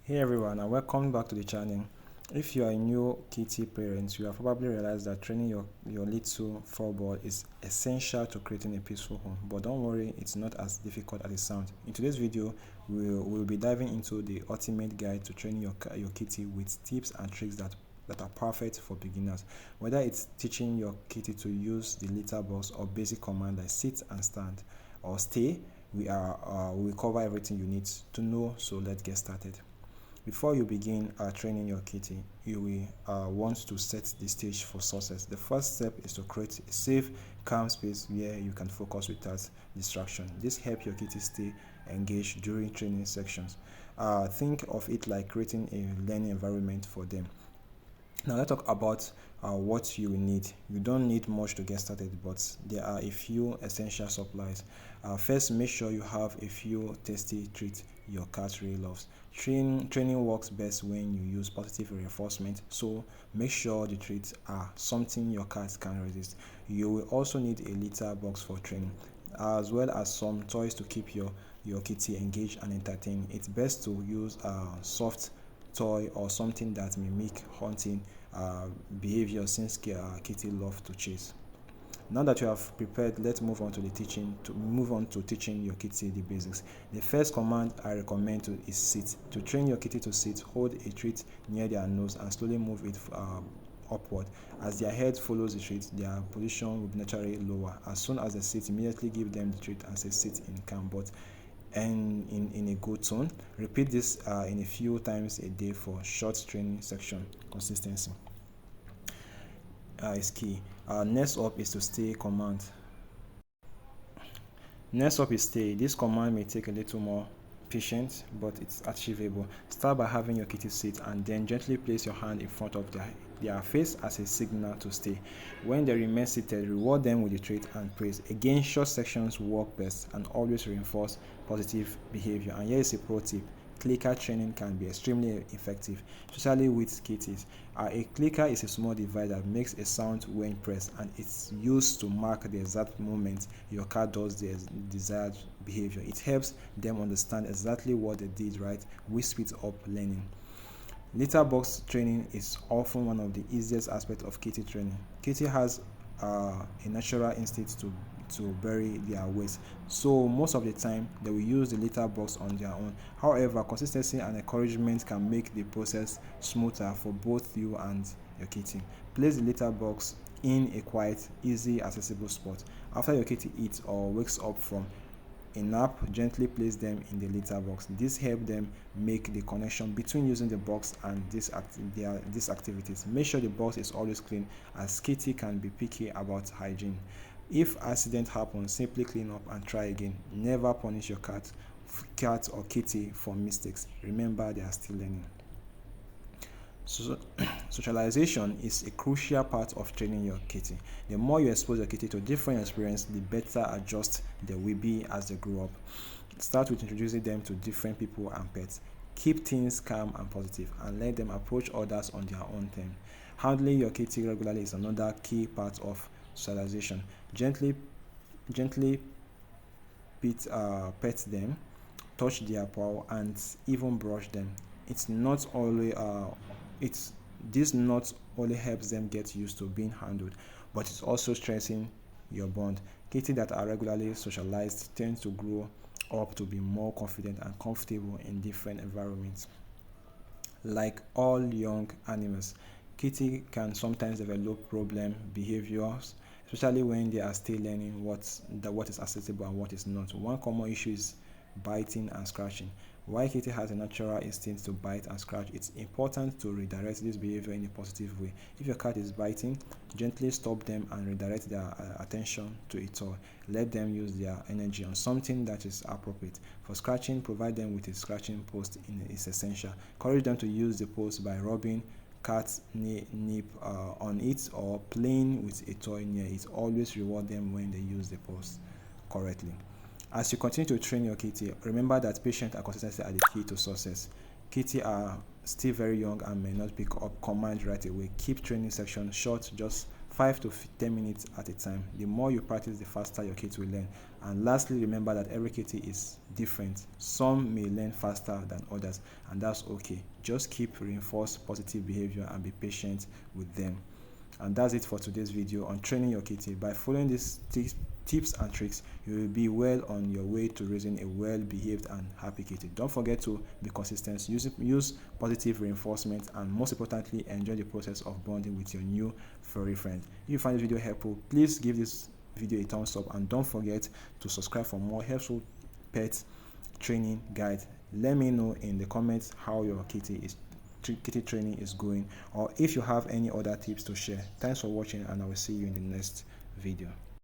Hey everyone, and welcome back to the channel. If you are a new kitty parent, you have probably realized that training your little furball is essential to creating a peaceful home. But don't worry, it's not as difficult as it sounds. In today's video, we'll be diving into the ultimate guide to training your kitty with tips and tricks that are perfect for beginners. Whether it's teaching your kitty to use the litter box or basic command like sit and stand or stay, we will cover everything you need to know. So let's get started. Before you begin training your kitty, you will want to set the stage for success. The first step is to create a safe, calm space where you can focus without distraction. This helps your kitty stay engaged during training sections. Think of it like creating a learning environment for them. Now let's talk about what you will need. You don't need much to get started, but there are a few essential supplies. First, make sure you have a few tasty treats your cat really loves. Training works best when you use positive reinforcement, so make sure the treats are something your cat can resist. You will also need a litter box for training, as well as some toys to keep your kitty engaged and entertained. It's best to use a soft toy or something that mimic hunting behavior, since kitty love to chase. Now that you have prepared, let's move on to teaching your kitty the basics. The first command I recommend is sit. To train your kitty to sit, hold a treat near their nose and slowly move it upward. As their head follows the treat, their position will be naturally lower. As soon as they sit, immediately give them the treat and say sit in calm but and in a good tone. Repeat this in a few times a day for short training section. Consistency is key. Next up is to stay command. Next up is stay. This command may take a little more patience, but it's achievable. Start by having your kitty sit and then gently place your hand in front of their face as a signal to stay. When they remain seated, reward them with a treat and praise. Again, short sections work best and always reinforce positive behavior. And here is a pro tip. Clicker training can be extremely effective, especially with kitties. A clicker is a small device that makes a sound when pressed, and it's used to mark the exact moment your cat does the desired behavior. It helps them understand exactly what they did right, which speeds up learning. Litter box training is often one of the easiest aspects of kitty training. Kitty has a natural instinct to bury their waste, so most of the time they will use the litter box on their own. However, consistency and encouragement can make the process smoother for both you and your kitty. Place the litter box in a quiet, easy accessible spot. After your kitty eats or wakes up from a nap, gently place them in the litter box. This helps them make the connection between using the box and these activities. Make sure the box is always clean, as kitty can be picky about hygiene. If accident happens, simply clean up and try again. Never punish your cat or kitty for mistakes. Remember, they are still learning. So, socialization is a crucial part of training your kitty. The more you expose your kitty to different experiences, the better adjust they will be as they grow up. Start with introducing them to different people and pets. Keep things calm and positive, and let them approach others on their own terms. Handling your kitty regularly is another key part of socialization. Gently pet them, touch their paw, and even brush them. It's not only it's this not only helps them get used to being handled, but it also strengthens your bond. Kitty that are regularly socialized tend to grow up to be more confident and comfortable in different environments. Like all young animals, kitty can sometimes develop problem behaviors, especially when they are still learning what is acceptable and what is not. One common issue is biting and scratching. While kitty has a natural instinct to bite and scratch, it's important to redirect this behavior in a positive way. If your cat is biting, gently stop them and redirect their attention to a toy. Let them use their energy on something that is appropriate. For scratching, provide them with a scratching post is essential. Encourage them to use the post by rubbing cat nip on it or playing with a toy near it. Always reward them when they use the post correctly. As you continue to train your kitty, remember that patience and consistency are the key to success. Kitty are still very young and may not pick up command right away. Keep training sections short, just 5 to 10 minutes at a time. The more you practice, the faster your kitty will learn. And lastly, remember that every kitty is different. Some may learn faster than others, and that's okay. Just keep reinforce positive behavior and be patient with them. And that's it for today's video on training your kitty. By following these tips and tricks, you will be well on your way to raising a well-behaved and happy kitty. Don't forget to be consistent, use positive reinforcement, and most importantly, enjoy the process of bonding with your new furry friend. If you find this video helpful, please give this video a thumbs up, and don't forget to subscribe for more helpful pet training guide. Let me know in the comments how your kitty training is going, or if you have any other tips to share. Thanks for watching, and I will see you in the next video.